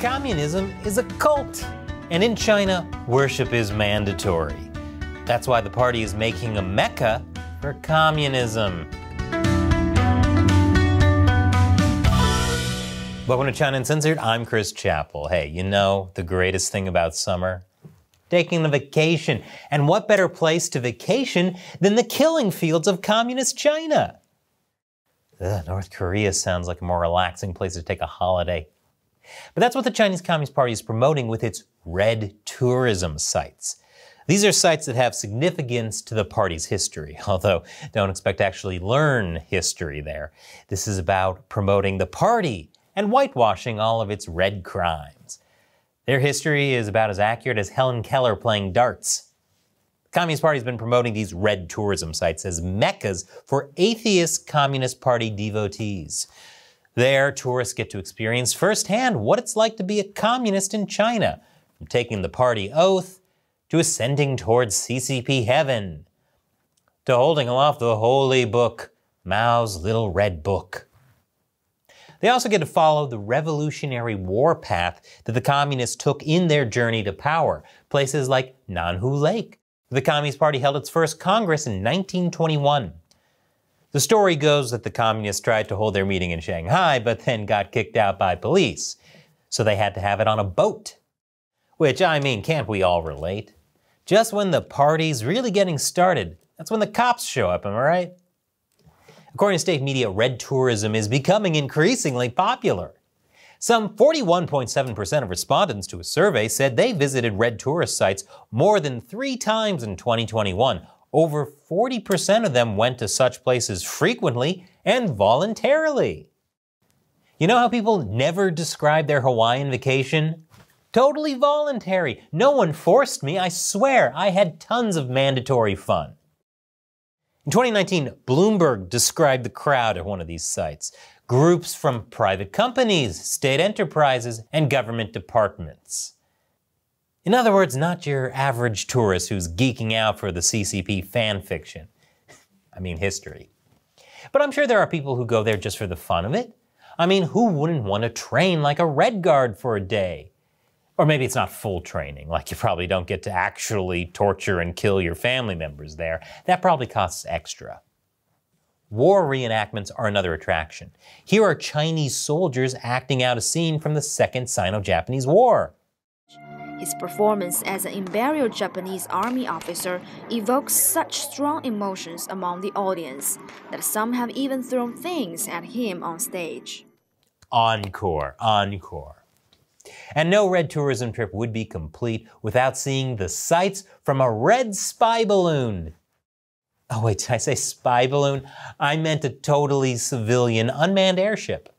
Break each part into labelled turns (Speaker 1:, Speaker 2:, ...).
Speaker 1: Communism is a cult, and in China, worship is mandatory. That's why the party is making a mecca for communism. Welcome to China Uncensored. I'm Chris Chappell. Hey, you know the greatest thing about summer? Taking a vacation. And what better place to vacation than the killing fields of communist China? North Korea sounds like a more relaxing place to take a holiday. But that's what the Chinese Communist Party is promoting with its red tourism sites. These are sites that have significance to the party's history, although don't expect to actually learn history there. This is about promoting the party and whitewashing all of its red crimes. Their history is about as accurate as Helen Keller playing darts. The Communist Party has been promoting these red tourism sites as meccas for atheist Communist Party devotees. There, tourists get to experience firsthand what it's like to be a communist in China, from taking the party oath to ascending towards CCP heaven, to holding aloft the holy book, Mao's Little Red Book. They also get to follow the revolutionary war path that the communists took in their journey to power, places like Nanhu Lake. The Communist Party held its first Congress in 1921. The story goes that the communists tried to hold their meeting in Shanghai, but then got kicked out by police. So they had to have it on a boat. Which, I mean, can't we all relate? Just when the party's really getting started, that's when the cops show up, am I right? According to state media, red tourism is becoming increasingly popular. Some 41.7% of respondents to a survey said they visited red tourist sites more than 3 times in 2021. Over 40% of them went to such places frequently and voluntarily. You know how people never describe their Hawaiian vacation? Totally voluntary. No one forced me, I swear. I had tons of mandatory fun. In 2019, Bloomberg described the crowd at one of these sites. Groups from private companies, state enterprises, and government departments. In other words, not your average tourist who's geeking out for the CCP fan fiction. I mean, history. But I'm sure there are people who go there just for the fun of it. I mean, who wouldn't want to train like a Red Guard for a day? Or maybe it's not full training, like you probably don't get to actually torture and kill your family members there. That probably costs extra. War reenactments are another attraction. Here are Chinese soldiers acting out a scene from the Second Sino-Japanese War.
Speaker 2: His performance as an imperial Japanese army officer evokes such strong emotions among the audience that some have even thrown things at him on stage.
Speaker 1: Encore, encore. And no red tourism trip would be complete without seeing the sights from a red spy balloon. Oh wait, did I say spy balloon? I meant a totally civilian unmanned airship.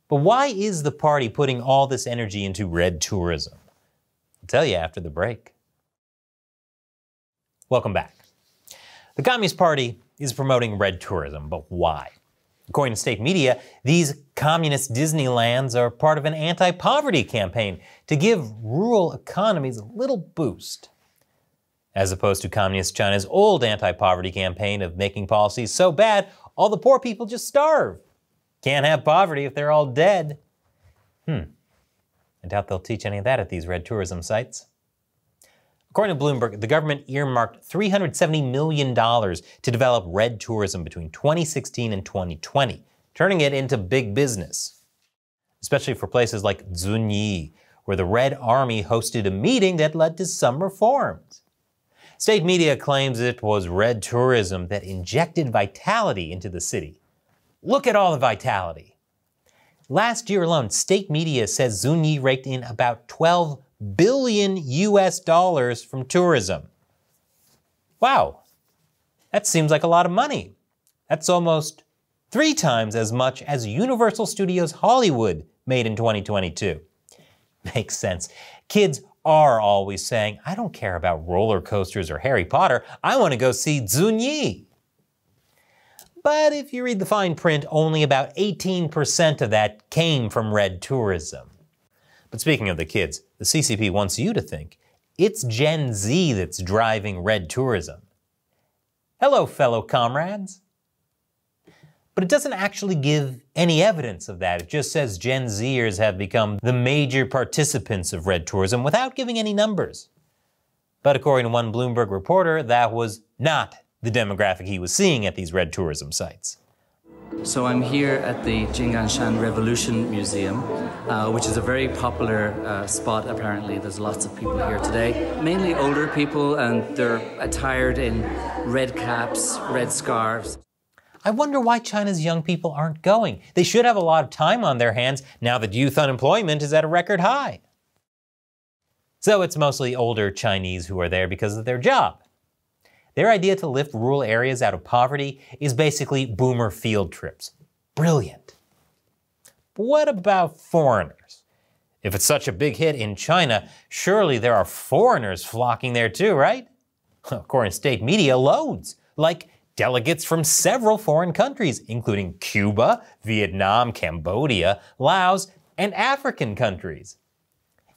Speaker 1: But why is the party putting all this energy into red tourism? I'll tell you after the break. Welcome back. The Communist Party is promoting red tourism, but why? According to state media, these communist Disneylands are part of an anti-poverty campaign to give rural economies a little boost. As opposed to Communist China's old anti-poverty campaign of making policies so bad, all the poor people just starve. Can't have poverty if they're all dead. I doubt they'll teach any of that at these red tourism sites. According to Bloomberg, the government earmarked $370 million to develop red tourism between 2016 and 2020, turning it into big business. Especially for places like Zunyi, where the Red Army hosted a meeting that led to some reforms. State media claims it was red tourism that injected vitality into the city. Look at all the vitality. Last year alone, state media says Zunyi raked in about $12 billion from tourism. Wow, that seems like a lot of money. That's almost 3 times as much as Universal Studios Hollywood made in 2022. Makes sense. Kids are always saying, I don't care about roller coasters or Harry Potter, I want to go see Zunyi. But if you read the fine print, only about 18% of that came from red tourism. But speaking of the kids, the CCP wants you to think it's Gen Z that's driving red tourism. Hello, fellow comrades. But it doesn't actually give any evidence of that. It just says Gen Zers have become the major participants of red tourism without giving any numbers. But according to one Bloomberg reporter, that was not the demographic he was seeing at these red tourism sites.
Speaker 3: So I'm here at the Jinganshan Revolution Museum, which is a very popular spot apparently. There's lots of people here today, mainly older people, and they're attired in red caps, red scarves.
Speaker 1: I wonder why China's young people aren't going. They should have a lot of time on their hands now that youth unemployment is at a record high. So it's mostly older Chinese who are there because of their job. Their idea to lift rural areas out of poverty is basically boomer field trips. Brilliant. But what about foreigners? If it's such a big hit in China, surely there are foreigners flocking there too, right? According to state media, loads, like delegates from several foreign countries, including Cuba, Vietnam, Cambodia, Laos, and African countries.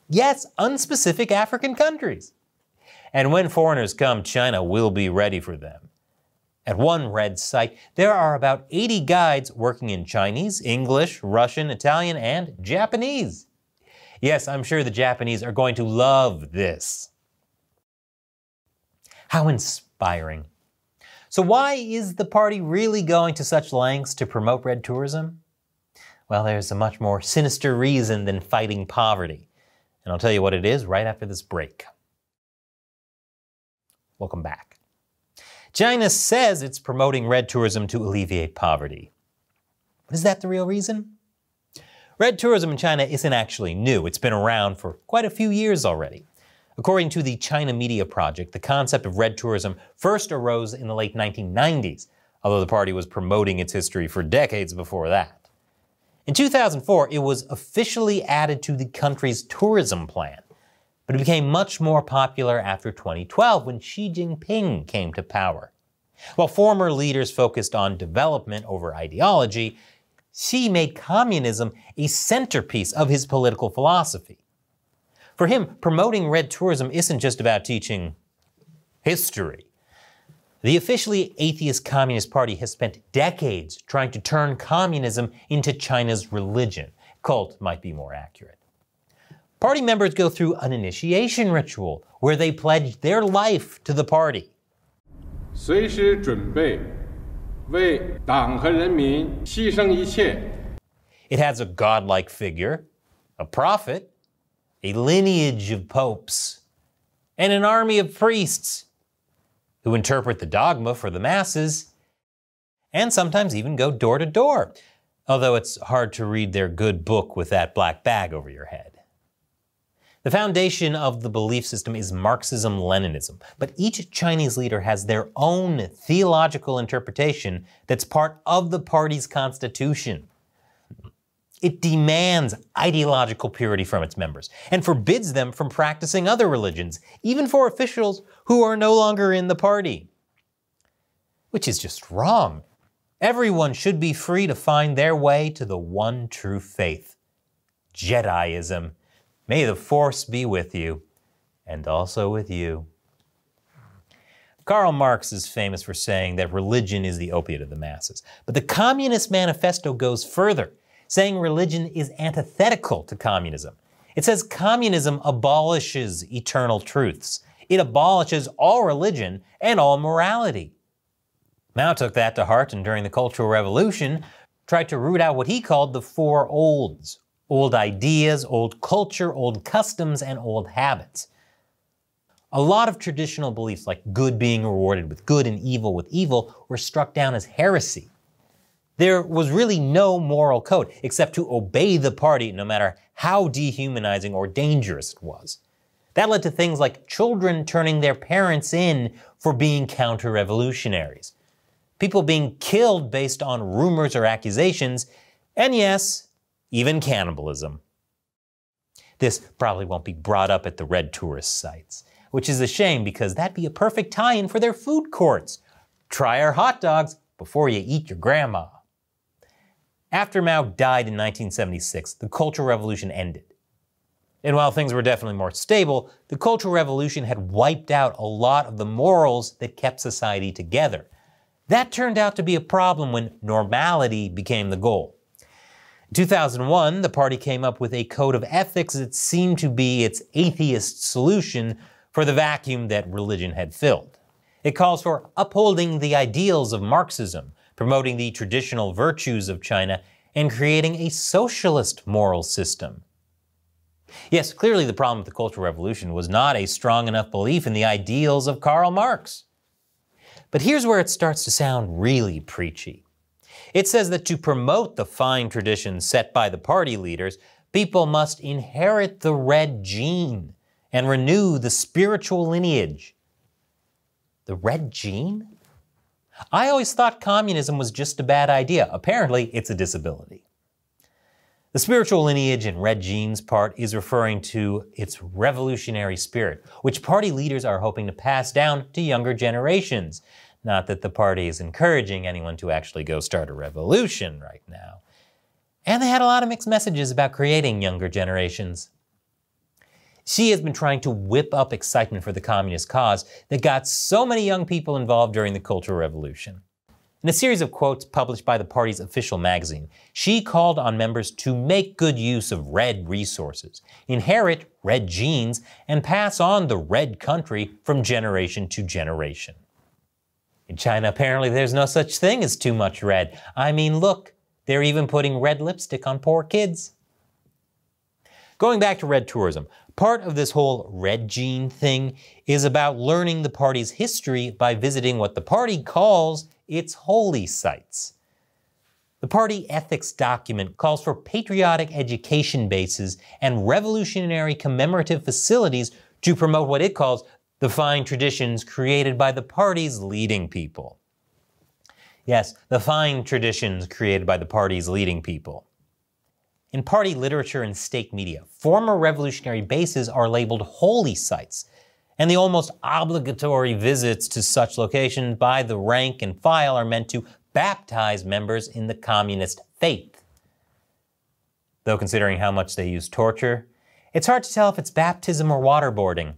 Speaker 1: Yes, unspecific African countries. And when foreigners come, China will be ready for them. At one red site, there are about 80 guides working in Chinese, English, Russian, Italian, and Japanese. Yes, I'm sure the Japanese are going to love this. How inspiring. So why is the party really going to such lengths to promote red tourism? Well, there's a much more sinister reason than fighting poverty. And I'll tell you what it is right after this break. Welcome back. China says it's promoting red tourism to alleviate poverty. But is that the real reason? Red tourism in China isn't actually new. It's been around for quite a few years already. According to the China Media Project, the concept of red tourism first arose in the late 1990s, although the party was promoting its history for decades before that. In 2004, it was officially added to the country's tourism plan, but it became much more popular after 2012 when Xi Jinping came to power. While former leaders focused on development over ideology, Xi made communism a centerpiece of his political philosophy. For him, promoting red tourism isn't just about teaching history. The officially atheist Communist Party has spent decades trying to turn communism into China's religion. Cult might be more accurate. Party members go through an initiation ritual where they pledge their life to the party.
Speaker 4: 随时准备为党和人民牺牲一切.
Speaker 1: It has a godlike figure, a prophet, a lineage of popes, and an army of priests who interpret the dogma for the masses and sometimes even go door to door, although it's hard to read their good book with that black bag over your head. The foundation of the belief system is Marxism-Leninism, but each Chinese leader has their own theological interpretation that's part of the party's constitution. It demands ideological purity from its members and forbids them from practicing other religions, even for officials who are no longer in the party. Which is just wrong. Everyone should be free to find their way to the one true faith, Jediism. May the Force be with you, and also with you. Karl Marx is famous for saying that religion is the opiate of the masses. But the Communist Manifesto goes further, saying religion is antithetical to communism. It says communism abolishes eternal truths. It abolishes all religion and all morality. Mao took that to heart and during the Cultural Revolution tried to root out what he called the four olds. Old ideas, old culture, old customs, and old habits. A lot of traditional beliefs like good being rewarded with good and evil with evil were struck down as heresy. There was really no moral code except to obey the party no matter how dehumanizing or dangerous it was. That led to things like children turning their parents in for being counter-revolutionaries, people being killed based on rumors or accusations, and yes, even cannibalism. This probably won't be brought up at the red tourist sites, which is a shame because that'd be a perfect tie-in for their food courts. Try our hot dogs before you eat your grandma. After Mao died in 1976, the Cultural Revolution ended. And while things were definitely more stable, the Cultural Revolution had wiped out a lot of the morals that kept society together. That turned out to be a problem when normality became the goal. In 2001, the party came up with a code of ethics that seemed to be its atheist solution for the vacuum that religion had filled. It calls for upholding the ideals of Marxism, promoting the traditional virtues of China, and creating a socialist moral system. Yes, clearly the problem with the Cultural Revolution was not a strong enough belief in the ideals of Karl Marx. But here's where it starts to sound really preachy. It says that to promote the fine traditions set by the party leaders, people must inherit the red gene and renew the spiritual lineage. The red gene? I always thought communism was just a bad idea. Apparently, it's a disability. The spiritual lineage and red genes part is referring to its revolutionary spirit, which party leaders are hoping to pass down to younger generations. Not that the party is encouraging anyone to actually go start a revolution right now. And they had a lot of mixed messages about creating younger generations. Xi has been trying to whip up excitement for the communist cause that got so many young people involved during the Cultural Revolution. In a series of quotes published by the party's official magazine, Xi called on members to make good use of red resources, inherit red genes, and pass on the red country from generation to generation. In China, apparently there's no such thing as too much red. I mean, look, they're even putting red lipstick on poor kids. Going back to red tourism, part of this whole red gene thing is about learning the party's history by visiting what the party calls its holy sites. The party ethics document calls for patriotic education bases and revolutionary commemorative facilities to promote what it calls the fine traditions created by the party's leading people. Yes, the fine traditions created by the party's leading people. In party literature and state media, former revolutionary bases are labeled holy sites, and the almost obligatory visits to such locations by the rank and file are meant to baptize members in the communist faith. Though considering how much they use torture, it's hard to tell if it's baptism or waterboarding.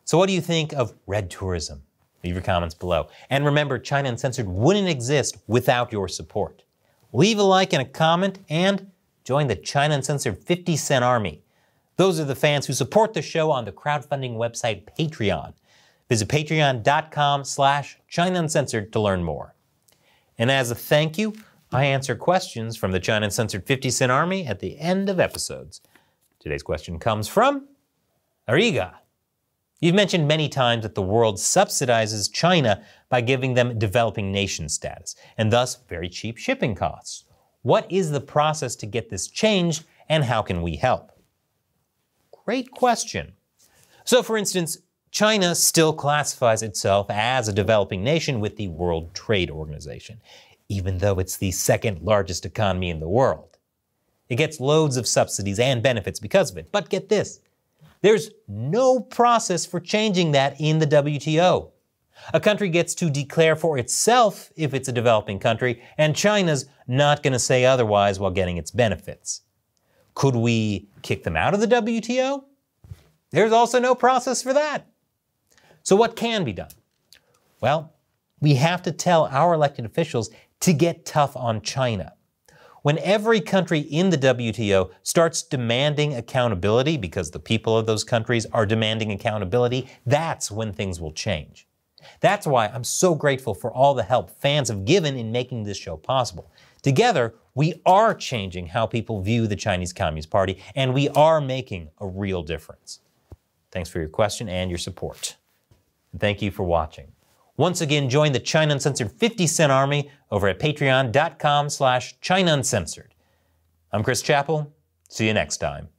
Speaker 1: So what do you think of red tourism? Leave your comments below. And remember, China Uncensored wouldn't exist without your support. Leave a like and a comment, and join the China Uncensored 50-cent army. Those are the fans who support the show on the crowdfunding website Patreon. Visit patreon.com/China Uncensored to learn more. And as a thank you, I answer questions from the China Uncensored 50-cent army at the end of episodes. Today's question comes from Ariga. You've mentioned many times that the world subsidizes China by giving them developing nation status, and thus very cheap shipping costs. What is the process to get this changed, and how can we help? Great question. So for instance, China still classifies itself as a developing nation with the World Trade Organization, even though it's the second largest economy in the world. It gets loads of subsidies and benefits because of it, but get this. There's no process for changing that in the WTO. A country gets to declare for itself if it's a developing country, and China's not going to say otherwise while getting its benefits. Could we kick them out of the WTO? There's also no process for that. So what can be done? Well, we have to tell our elected officials to get tough on China. When every country in the WTO starts demanding accountability because the people of those countries are demanding accountability, that's when things will change. That's why I'm so grateful for all the help fans have given in making this show possible. Together, we are changing how people view the Chinese Communist Party, and we are making a real difference. Thanks for your question and your support. And thank you for watching. Once again, join the China Uncensored 50-cent army over at patreon.com/China Uncensored. I'm Chris Chappell. See you next time.